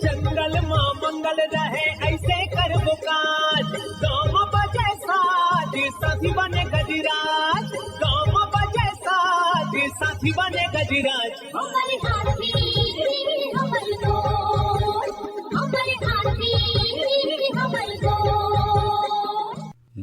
जंगल मां मंगल रहे ऐसे कर काज, गाँव बजे साज साथी बने गजराज, गाँव बजे साज साथी बने गजराज। हमारे हाथी हमर गोर, हमारे हाथी हमर गोर।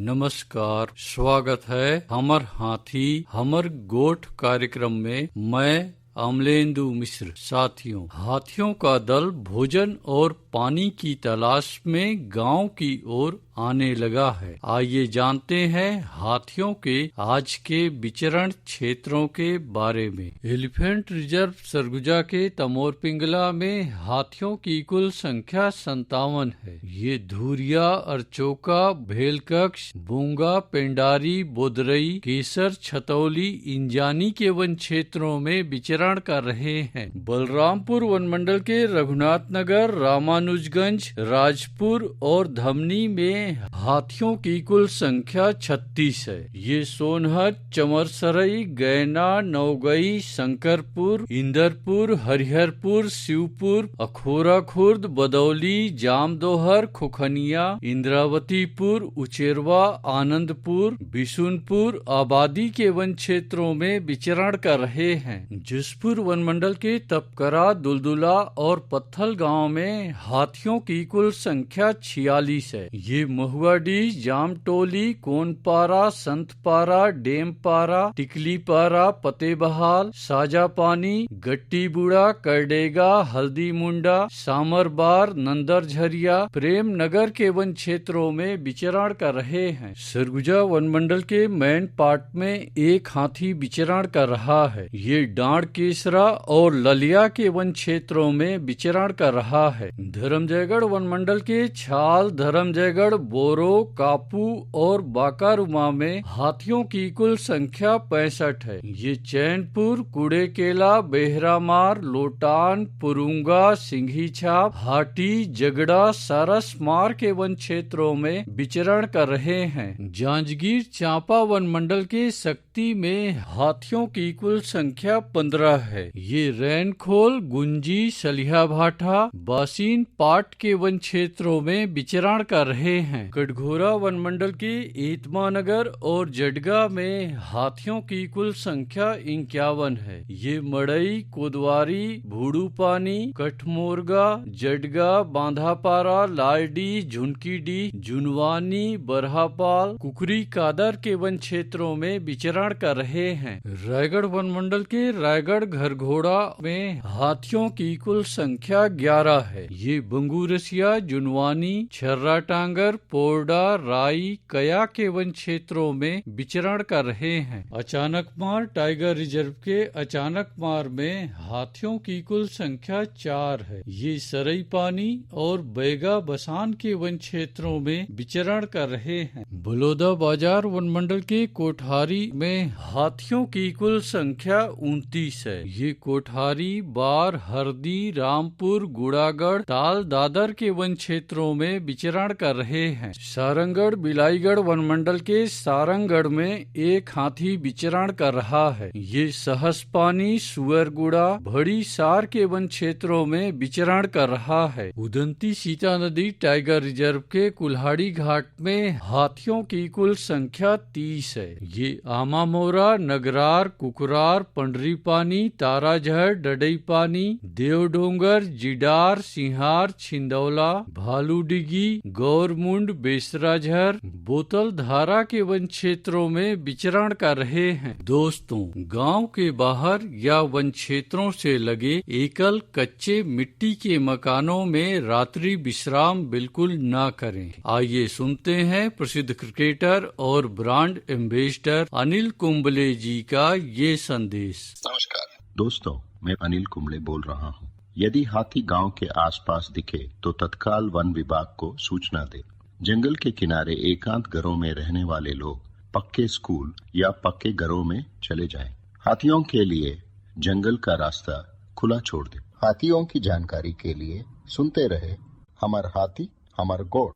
नमस्कार, स्वागत है हमर हाथी हमर गोठ कार्यक्रम में। मैं अमलेंदु मिश्र। साथियों, हाथियों का दल भोजन और पानी की तलाश में गांव की ओर आने लगा है। आइए जानते हैं हाथियों के आज के विचरण क्षेत्रों के बारे में। एलिफेंट रिजर्व सरगुजा के तमोर पिंगला में हाथियों की कुल संख्या 57 है। ये धुरिया, अरचोका, भेलकक्ष, बूंगा, पेंडारी, बोदरई, केसर, छतौली, इंजानी के वन क्षेत्रों में विचरण कर रहे हैं। बलरामपुर वन मंडल के रघुनाथ नगर, रामानुजगंज, राजपुर और धमनी में हाथियों की कुल संख्या 36 है। ये सोनहत, चमरसरई, गैना, नौगई, शंकरपुर, इंदरपुर, हरिहरपुर, शिवपुर, अखोरा खुर्द, बदौली, जामदोहर, खुखनिया, इंद्रावतीपुर, उचेरवा, आनंदपुर, बिशुनपुर आबादी के वन क्षेत्रों में विचरण कर रहे हैं। जसपुर वन मंडल के तपकरा, दुलदुला और पत्थल गांव में हाथियों की कुल संख्या 46 है। ये महुआडी, जामटोली, कोनपारा, संतपारा, डेमपारा, टिकलीपारा, पतेबहाल, साजापानी, गट्टीबुड़ा, करडेगा, हल्दी मुंडा, सामरबार, नंदरझरिया, प्रेम नगर के वन क्षेत्रों में विचरण कर रहे हैं। सरगुजा वन मंडल के मैन पार्ट में एक हाथी विचरण कर रहा है। ये डांड केसरा और ललिया के वन क्षेत्रों में विचरण कर रहा है। धर्मजयगढ़ वन मंडल के छाल, धर्मजयगढ़, बोरो, कापू और बाकारुमा में हाथियों की कुल संख्या 65 है। ये चैनपुर, कुड़ेकेला, बेहरामार, लोटान, पुरुंगा, सिंघी छाप, हाटी, जगड़ा, सारसमार के वन क्षेत्रों में विचरण कर रहे हैं। जांजगीर चांपा वन मंडल के शक्ति में हाथियों की कुल संख्या 15 है। ये रैनखोल, गुंजी, सलिया भाठा, बासीन पाट के वन क्षेत्रों में विचरण कर रहे हैं। कटघोरा वन मंडल के एतमा नगर और जडगा में हाथियों की कुल संख्या 51 है। ये मड़ई, कोदवारी, भूडू पानी, कठमोरगा, जडगा, बांधापारा, लालडी, झुनकीडी, जुनवानी, बरहापाल, कुकरी कादर के वन क्षेत्रों में विचरण कर रहे हैं। रायगढ़ वन मंडल के रायगढ़ घरघोड़ा में हाथियों की कुल संख्या 11 है। ये बंगूरसिया, जुनवानी, छर्रा टांगर, पोरडा, राई, कया के वन क्षेत्रों में विचरण कर रहे हैं। अचानकमार टाइगर रिजर्व के अचानकमार में हाथियों की कुल संख्या 4 है। ये सरई पानी और बैगा बसान के वन क्षेत्रों में विचरण कर रहे हैं। बलौदा बाजार वन मंडल के कोठारी में हाथियों की कुल संख्या 29 है। ये कोठारी, बार, हरदी, रामपुर, गुड़ागढ़, ताल, दादर के वन क्षेत्रों में विचरण कर रहे हैं। सारंगगढ़ बिलाईगढ़ वन मंडल के सारंगगढ़ में एक हाथी विचरण कर रहा है। ये सहसपानी, सुअरगुड़ा, भड़ी सार के वन क्षेत्रों में विचरण कर रहा है। उदंती सीता नदी टाइगर रिजर्व के कुल्हाड़ी घाट में हाथियों की कुल संख्या 30 है। ये आमामोरा, नगरार, कुकरार, पंडरी पानी, ताराझर, डडई पानी, देवडोंगर, जिडार, सिंहार, छिंदौला, भालूडिगी, गौरमुंड, बेसराझर, बोतल धारा के वन क्षेत्रों में विचरण कर रहे हैं। दोस्तों, गांव के बाहर या वन क्षेत्रों से लगे एकल कच्चे मिट्टी के मकानों में रात्रि विश्राम बिल्कुल ना करें। आइए सुनते हैं प्रसिद्ध क्रिकेटर और ब्रांड एम्बेसडर अनिल कुंबले जी का ये संदेश। नमस्कार दोस्तों, मैं अनिल कुंबले बोल रहा हूँ। यदि हाथी गांव के आसपास दिखे तो तत्काल वन विभाग को सूचना दे। जंगल के किनारे एकांत घरों में रहने वाले लोग पक्के स्कूल या पक्के घरों में चले जाएं। हाथियों के लिए जंगल का रास्ता खुला छोड़ दे। हाथियों की जानकारी के लिए सुनते रहे हमार हाथी हमार गोठ।